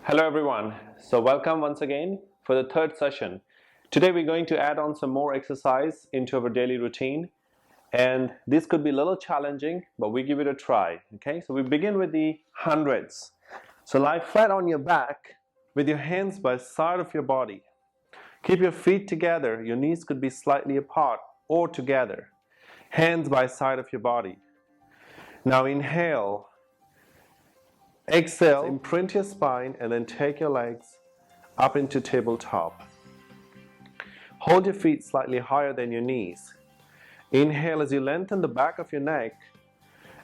Hello everyone. So welcome once again for the third session. Today we're going to add on some more exercise into our daily routine, and this could be a little challenging, but we give it a try. Okay, so we begin with the hundreds. So lie flat on your back with your hands by the side of your body. Keep your feet together. Your knees could be slightly apart or together. Hands by side of your body. Now inhale. Exhale, imprint your spine and then take your legs up into tabletop. Hold your feet slightly higher than your knees. Inhale as you lengthen the back of your neck,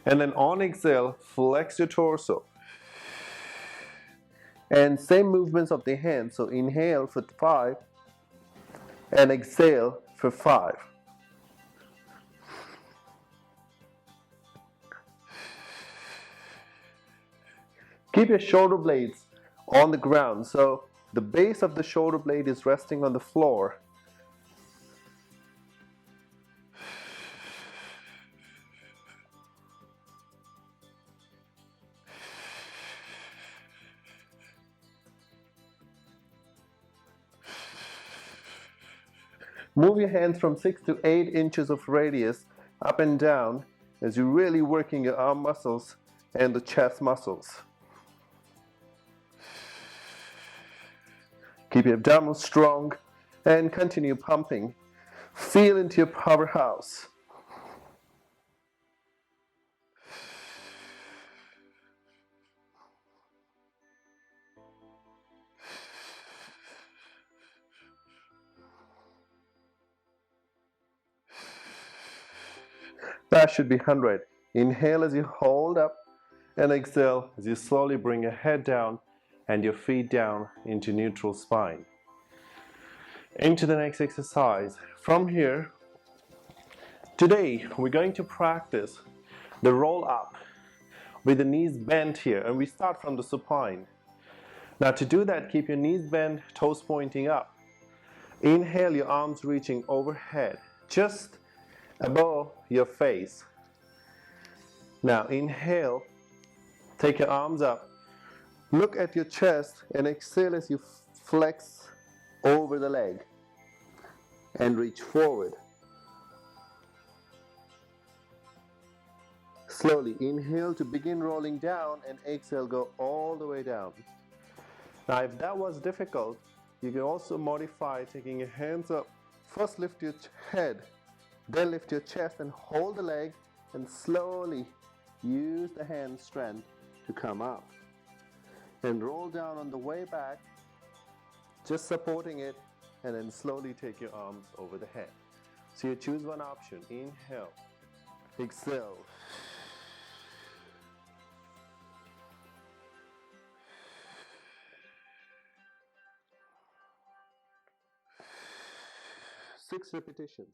and then on exhale, flex your torso. And same movements of the hands, so inhale for 5 and exhale for 5. Keep your shoulder blades on the ground, so the base of the shoulder blade is resting on the floor. Move your hands from 6 to 8 inches of radius up and down as you're really working your arm muscles and the chest muscles. Keep your abdominals strong and continue pumping. Feel into your powerhouse. That should be 100. Inhale as you hold up and exhale as you slowly bring your head down and your feet down into neutral spine. Into the next exercise. From here, today we're going to practice the roll up with the knees bent here, and we start from the supine. Now to do that, keep your knees bent, toes pointing up. Inhale, your arms reaching overhead, just above your face. Now inhale, take your arms up, look at your chest, and exhale as you flex over the leg and reach forward. Slowly inhale to begin rolling down and exhale, go all the way down. Now if that was difficult, you can also modify taking your hands up. First lift your head, then lift your chest and hold the leg, and slowly use the hand strength to come up. And roll down on the way back, just supporting it, and then slowly take your arms over the head. So you choose one option. Inhale, exhale. Six repetitions.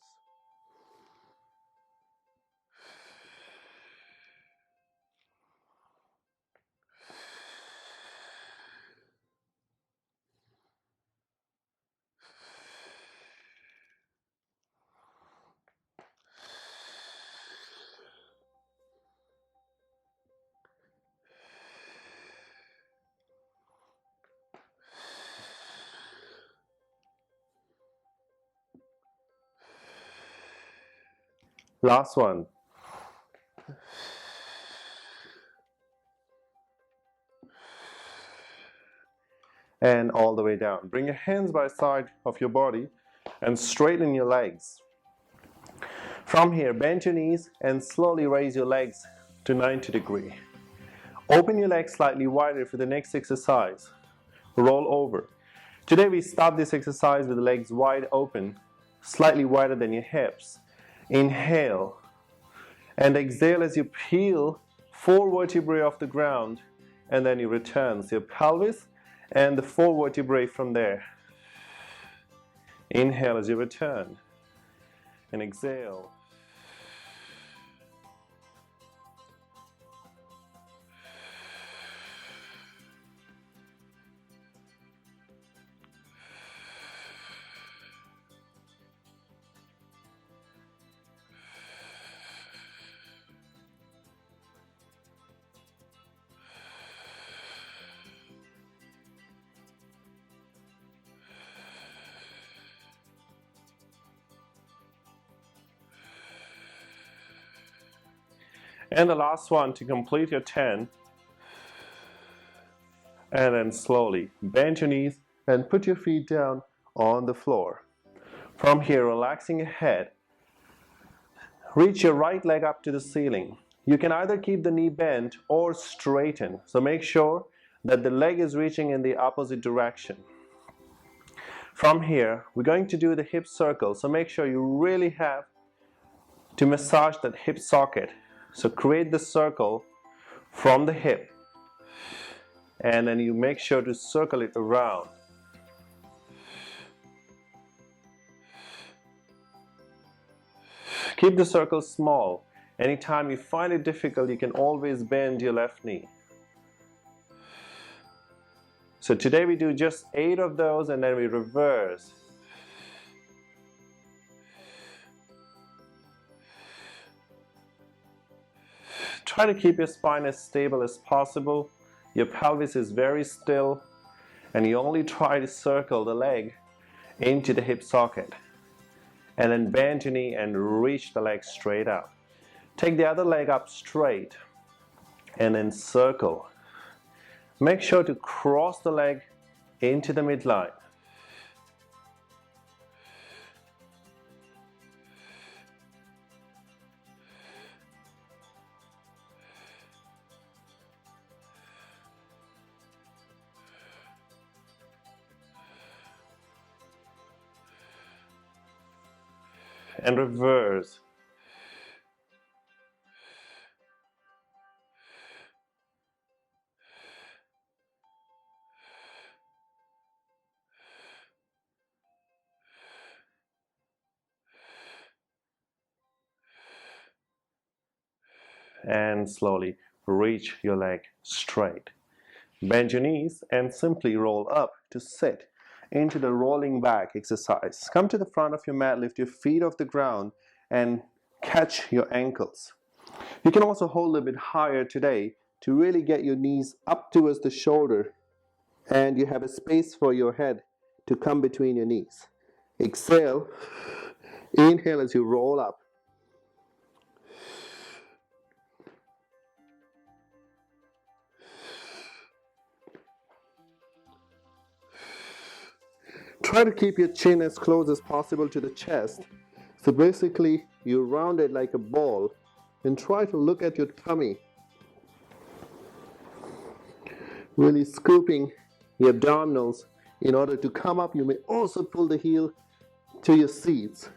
Last one. And all the way down. Bring your hands by the side of your body and straighten your legs. From here, bend your knees and slowly raise your legs to 90 degrees. Open your legs slightly wider for the next exercise. Roll over. Today we start this exercise with the legs wide open, slightly wider than your hips. Inhale and exhale as you peel 4 vertebrae off the ground, and then you return. So your pelvis and the 4 vertebrae from there. Inhale as you return and exhale. And the last one to complete your 10. And then slowly bend your knees and put your feet down on the floor. From here, relaxing your head, reach your right leg up to the ceiling. You can either keep the knee bent or straighten. So make sure that the leg is reaching in the opposite direction. From here, we're going to do the hip circle. So make sure you really have to massage that hip socket. So create the circle from the hip. And then you make sure to circle it around. Keep the circle small. Anytime you find it difficult, you can always bend your left knee. So today we do just 8 of those and then we reverse. Try to keep your spine as stable as possible. Your pelvis is very still and you only try to circle the leg into the hip socket. And then bend your knee and reach the leg straight out. Take the other leg up straight and then circle. Make sure to cross the leg into the midline. And reverse. And slowly reach your leg straight. Bend your knees and simply roll up to sit into the rolling back exercise. Come to the front of your mat, lift your feet off the ground and catch your ankles. You can also hold a bit higher today to really get your knees up towards the shoulder and you have a space for your head to come between your knees. Exhale, inhale as you roll up. Try to keep your chin as close as possible to the chest. So basically, you round it like a ball and try to look at your tummy. Really scooping your abdominals in order to come up. You may also pull the heel to your seats.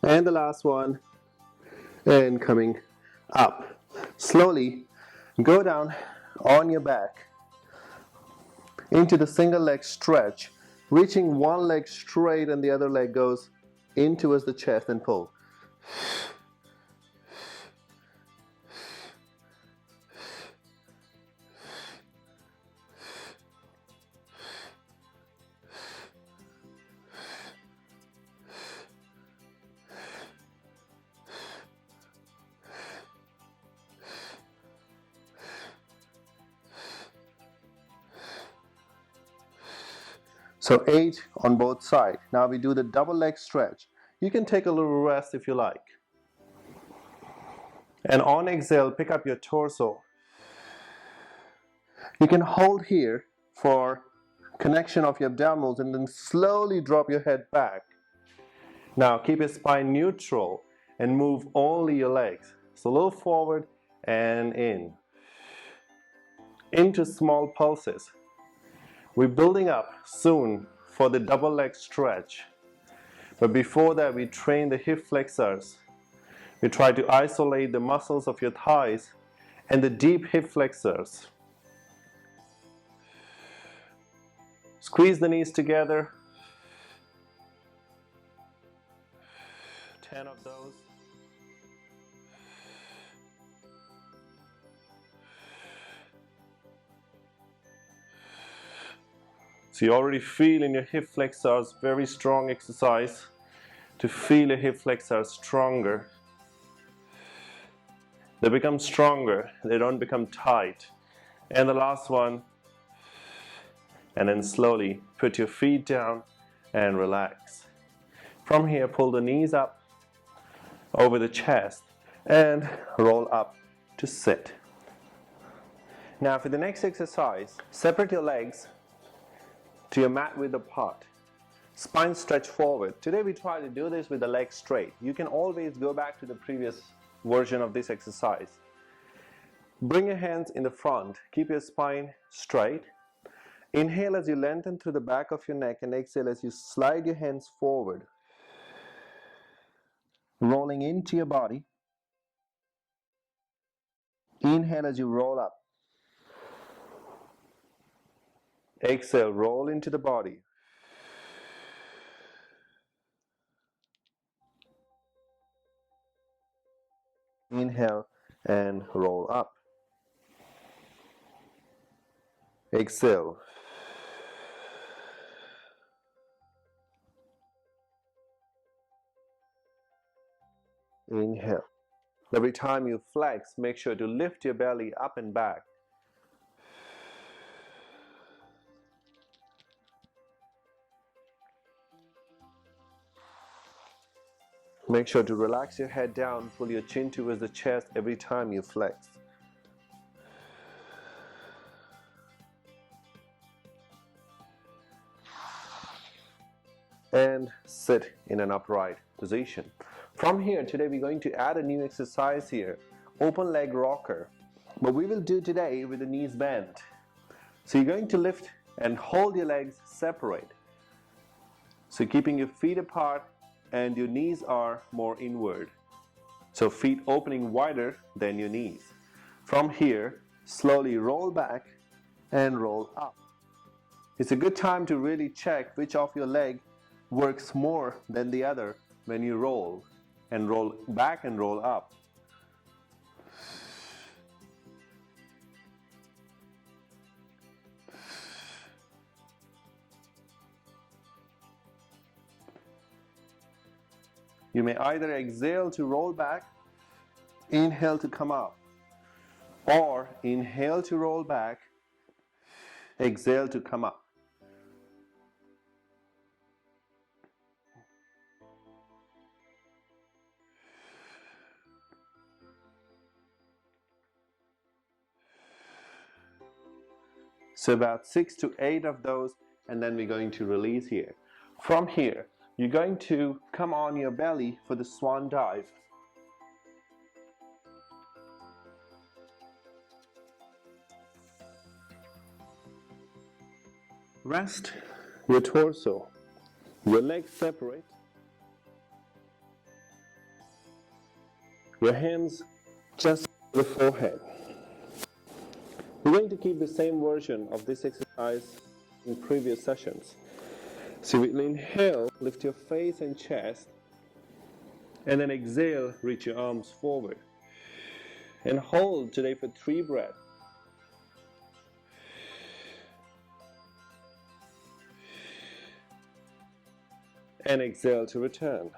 And the last one. And coming up. Slowly go down on your back into the single leg stretch, reaching one leg straight and the other leg goes in towards the chest and pull. So 8 on both sides. Now we do the double leg stretch. You can take a little rest if you like. And on exhale, pick up your torso. You can hold here for connection of your abdominals and then slowly drop your head back. Now keep your spine neutral and move only your legs. So a little forward and in. Into small pulses. We're building up soon for the double leg stretch. But before that, we train the hip flexors. We try to isolate the muscles of your thighs and the deep hip flexors. Squeeze the knees together. 10 of those. So you already feel in your hip flexors, very strong exercise to feel your hip flexors stronger. They become stronger, they don't become tight. And the last one, and then slowly put your feet down and relax. From here, pull the knees up over the chest and roll up to sit. Now for the next exercise, separate your legs to your mat width apart. Spine stretch forward. Today we try to do this with the legs straight. You can always go back to the previous version of this exercise. Bring your hands in the front. Keep your spine straight. Inhale as you lengthen through the back of your neck and exhale as you slide your hands forward. Rolling into your body. Inhale as you roll up. Exhale, roll into the body. Inhale and roll up. Exhale. Inhale. Every time you flex, make sure to lift your belly up and back. Make sure to relax your head down, pull your chin towards the chest every time you flex. And sit in an upright position. From here, today we're going to add a new exercise here, open leg rocker. But we will do today with the knees bent. So you're going to lift and hold your legs separate. So keeping your feet apart and your knees are more inward. So feet opening wider than your knees. From here, slowly roll back and roll up. It's a good time to really check which of your leg works more than the other when you roll back and roll up. You may either exhale to roll back, inhale to come up, or inhale to roll back, exhale to come up. So about 6 to 8 of those, and then we're going to release here. From here, you're going to come on your belly for the Swan-Dive. Rest your torso, your legs separate, your hands just to the forehead. We're going to keep the same version of this exercise in previous sessions. So we'll inhale, lift your face and chest, and then exhale, reach your arms forward. And hold today for 3 breaths. And exhale to return.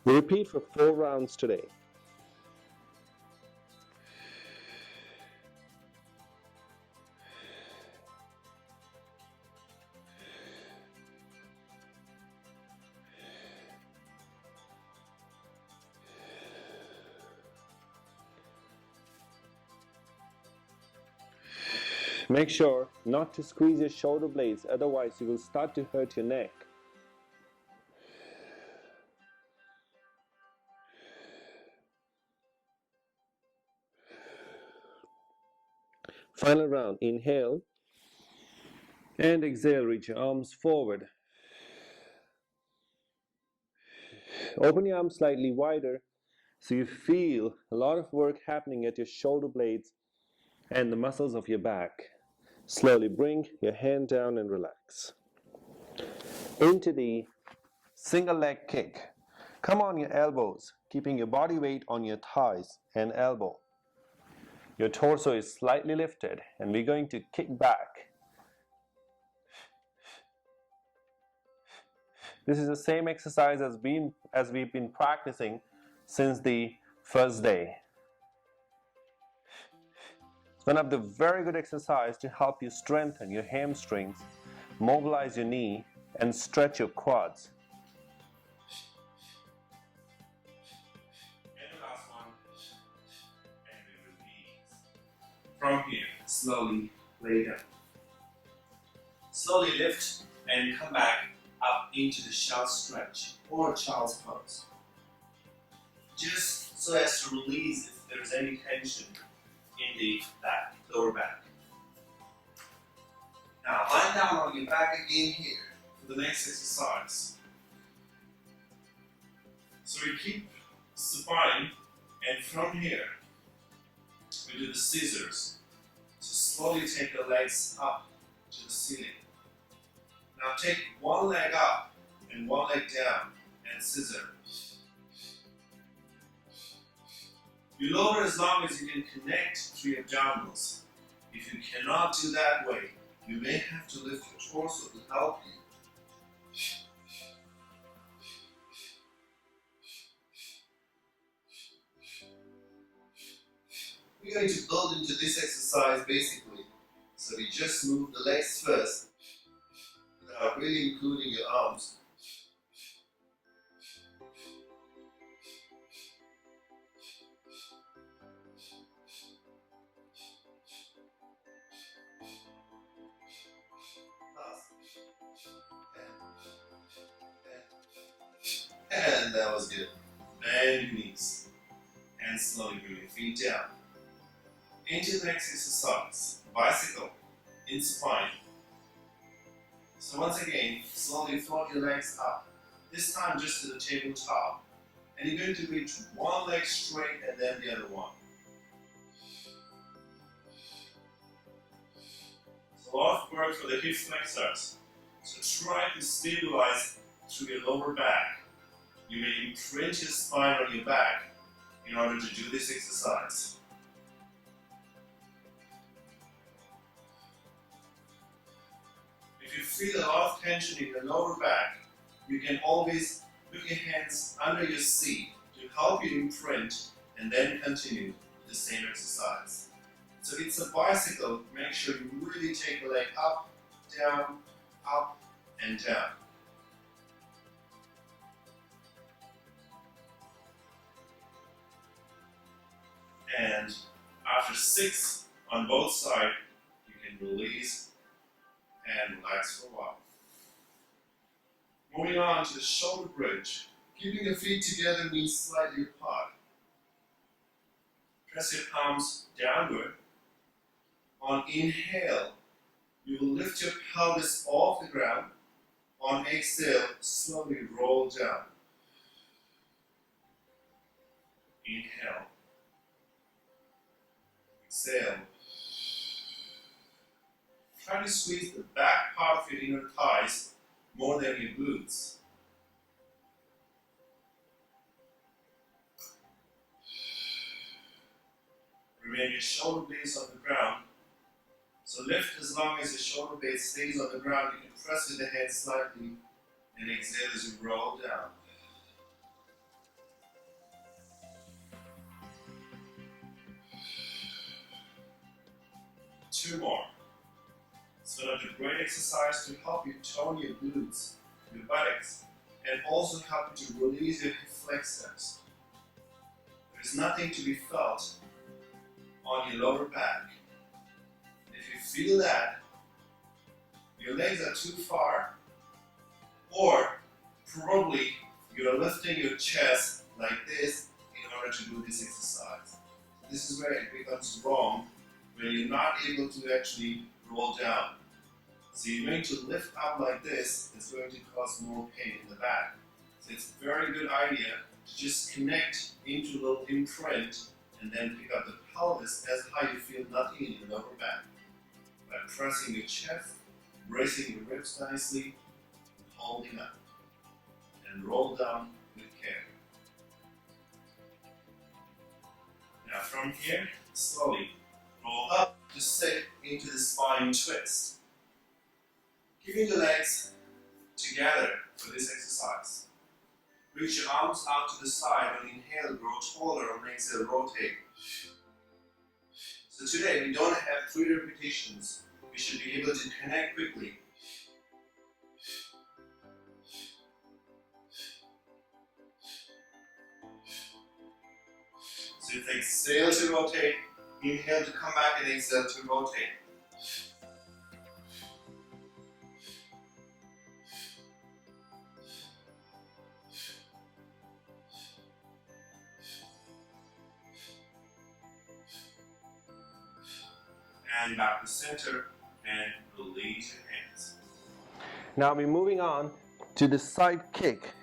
We repeat for 4 rounds today. Make sure not to squeeze your shoulder blades, otherwise you will start to hurt your neck. Final round, inhale and exhale, reach your arms forward. Open your arms slightly wider so you feel a lot of work happening at your shoulder blades and the muscles of your back. Slowly bring your hand down and relax. Into the single leg kick. Come on your elbows, keeping your body weight on your thighs and elbow. Your torso is slightly lifted and we're going to kick back. This is the same exercise as we've been practicing since the first day. It's one of the very good exercises to help you strengthen your hamstrings, mobilize your knee, and stretch your quads. slowly lay down. Slowly lift and come back up into the shelf stretch or child's pose. Just so as to release if there is any tension in the back, lower back. Now lie down on your back again here for the next exercise. So we keep supine, and from here we do the scissors. So slowly take the legs up to the ceiling. Now take one leg up and one leg down and scissor. You lower as long as you can connect to your abdominals. If you cannot do that way, you may have to lift your torso to help you. We're going to build into this exercise basically. So we just move the legs first, without really including your arms. And that was good. Bend your knees and slowly bring your feet down. Into the next exercise, bicycle in supine. So once again, slowly float your legs up. This time just to the tabletop. And you're going to reach one leg straight and then the other one. So a lot of work for the hip flexors. So try to stabilize through your lower back. You may imprint your spine on your back in order to do this exercise. If you feel a lot of tension in your lower back, you can always put your hands under your seat to help you imprint and then continue with the same exercise. So it's a bicycle. Make sure you really take the leg up, and down. And after 6 on both sides, you can release and relax for a while. Moving on to the shoulder bridge. Keeping your feet together means slightly apart. Press your palms downward. On inhale, you will lift your pelvis off the ground. On exhale, slowly roll down. Inhale. Exhale. Try to squeeze the back part of your inner thighs more than your glutes. Remain your shoulder blades on the ground. So lift as long as your shoulder blade stays on the ground. You can press with the hands slightly and exhale as you roll down. Two more. So that's a great exercise to help you tone your glutes, your buttocks, and also help you to release your hip flexors. There is nothing to be felt on your lower back. If you feel that your legs are too far, or probably you're lifting your chest like this in order to do this exercise. This is where it becomes wrong, when you're not able to actually roll down. So you're going to lift up like this, it's going to cause more pain in the back. So it's a very good idea to just connect into a little imprint and then pick up the pelvis as how you feel nothing in your lower back. By pressing your chest, bracing your ribs nicely, holding up. And roll down with care. Now from here, slowly roll up to sit into the spine twist. Keeping the legs together for this exercise. Reach your arms out to the side. On inhale, grow taller. On exhale, rotate. So today we don't have 3 repetitions. We should be able to connect quickly. So you exhale to rotate, Inhale to come back and exhale to rotate. And back to center and release your hands. Now we're moving on to the side kick.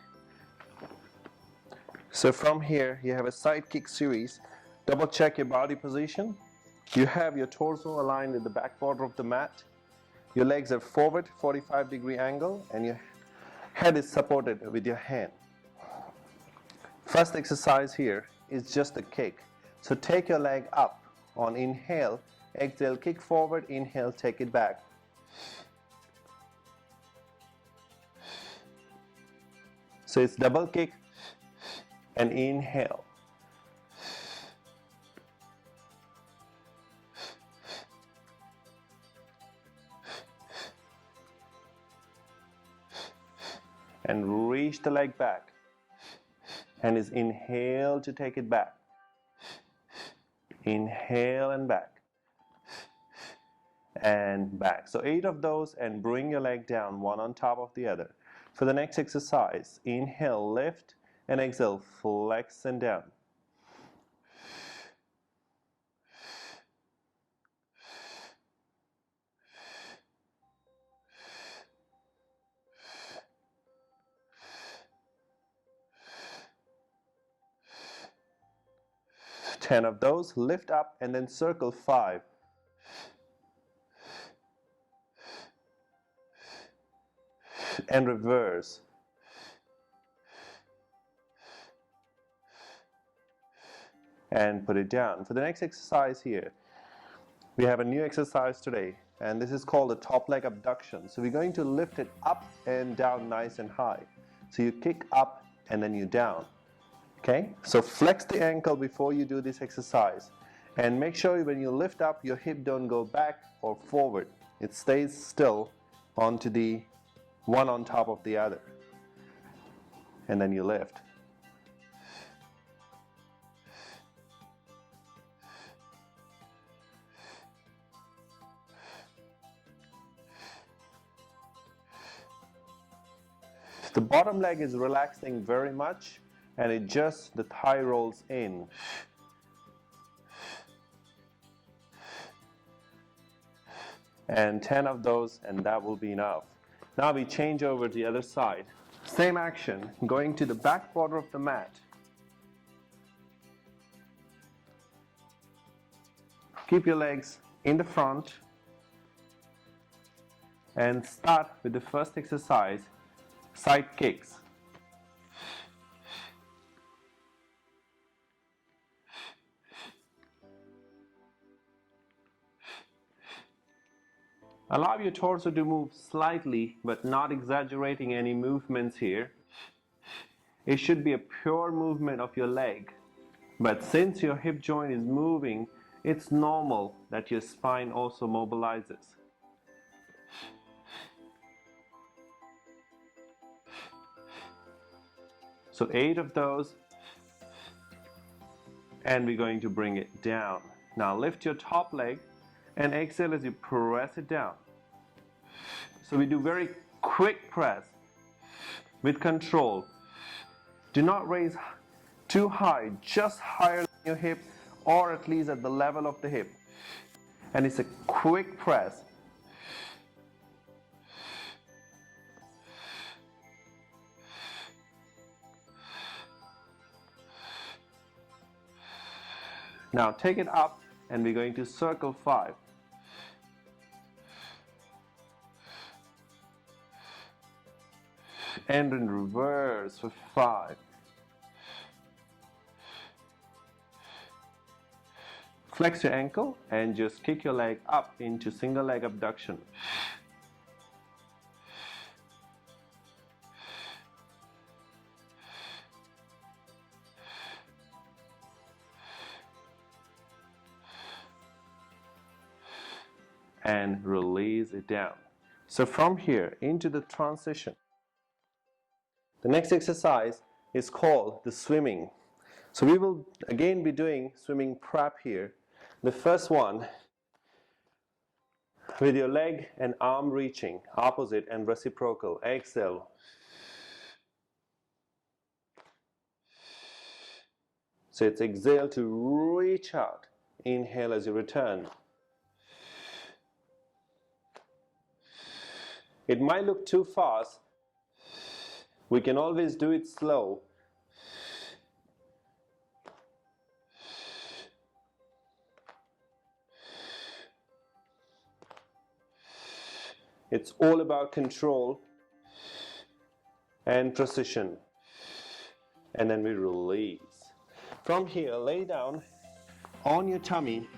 So from here you have a side kick series. Double check your body position. You have your torso aligned with the back border of the mat. Your legs are forward 45-degree angle and your head is supported with your hand. First exercise here is just a kick. So take your leg up on inhale, exhale, kick forward, inhale, take it back. So it's double kick and inhale. And reach the leg back. And is inhale to take it back. Inhale and back. And back. So 8 of those, and bring your leg down, one on top of the other. For the next exercise, inhale, lift, and exhale, flex and down. Ten of those, lift up and then circle 5. And reverse. And put it down. For the next exercise here, we have a new exercise today, and this is called the top leg abduction. So we're going to lift it up and down nice and high. So you kick up and then you down. Okay? So flex the ankle before you do this exercise. And make sure when you lift up, your hip don't go back or forward. It stays still onto the one on top of the other. And then you lift. The bottom leg is relaxing very much, and it just, the thigh rolls in. And 10 of those, and that will be enough. Now we change over to the other side. Same action, going to the back border of the mat. Keep your legs in the front. And start with the first exercise, side kicks. Allow your torso to move slightly, but not exaggerating any movements here. It should be a pure movement of your leg. But since your hip joint is moving, it's normal that your spine also mobilizes. So 8 of those, and we're going to bring it down. Now lift your top leg and exhale as you press it down. So we do very quick press with control. Do not raise too high, just higher than your hip, or at least at the level of the hip. And it's a quick press. Now take it up, and we're going to circle 5. And in reverse for 5. Flex your ankle and just kick your leg up into single leg abduction. And release it down. So from here into the transition. The next exercise is called the swimming. So we will again be doing swimming prep here. The first one, with your leg and arm reaching, opposite and reciprocal. Exhale. So it's exhale to reach out. Inhale as you return. It might look too fast. We can always do it slow. It's all about control and precision. And then we release. From here, lay down on your tummy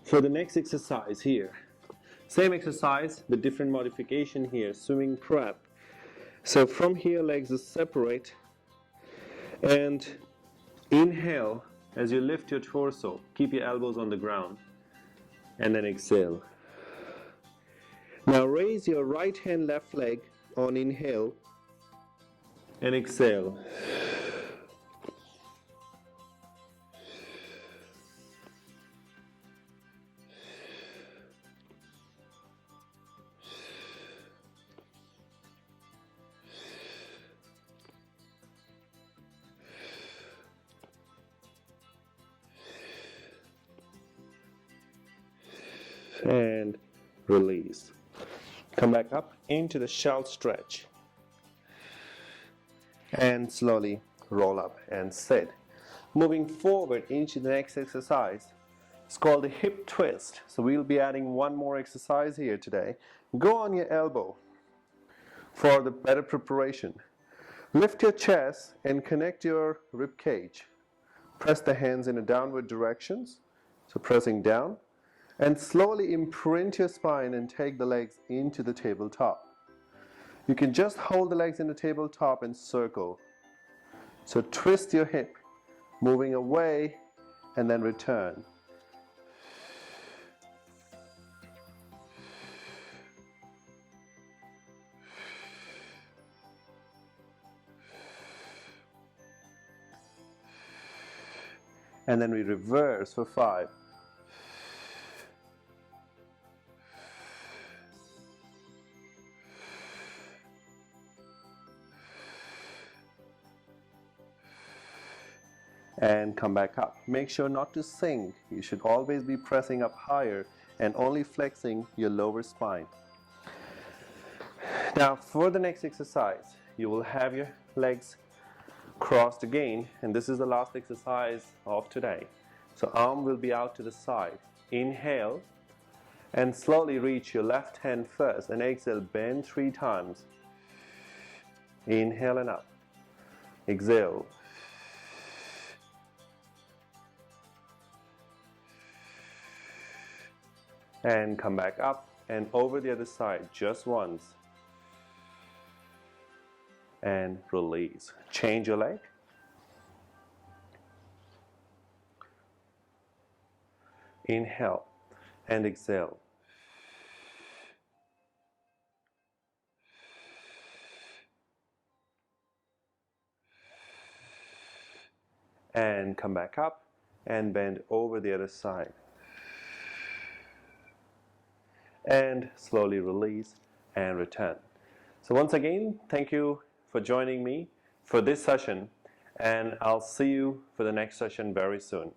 for the next exercise here. Same exercise, but different modification here, swimming prep. So from here, legs are separate. And inhale as you lift your torso. Keep your elbows on the ground. And then exhale. Now raise your right hand, left leg on inhale. And exhale. And release. Come back up into the shell stretch. And slowly roll up and sit. Moving forward into the next exercise. It's called the hip twist. So we'll be adding one more exercise here today. Go on your elbow for the better preparation. Lift your chest and connect your rib cage. Press the hands in a downward directions. So pressing down. And slowly imprint your spine and take the legs into the tabletop. You can just hold the legs in the tabletop and circle. So twist your hip, moving away and then return. And then we reverse for 5. And come back up. Make sure not to sink. You should always be pressing up higher and only flexing your lower spine. Now for the next exercise, you will have your legs crossed again, and this is the last exercise of today. So arm will be out to the side. Inhale and slowly reach your left hand first and exhale, bend 3 times. Inhale and up. Exhale. And come back up and over the other side just once. And release. Change your leg. Inhale and exhale. And come back up and bend over the other side. And slowly release and return. So once again, thank you for joining me for this session, and I'll see you for the next session very soon.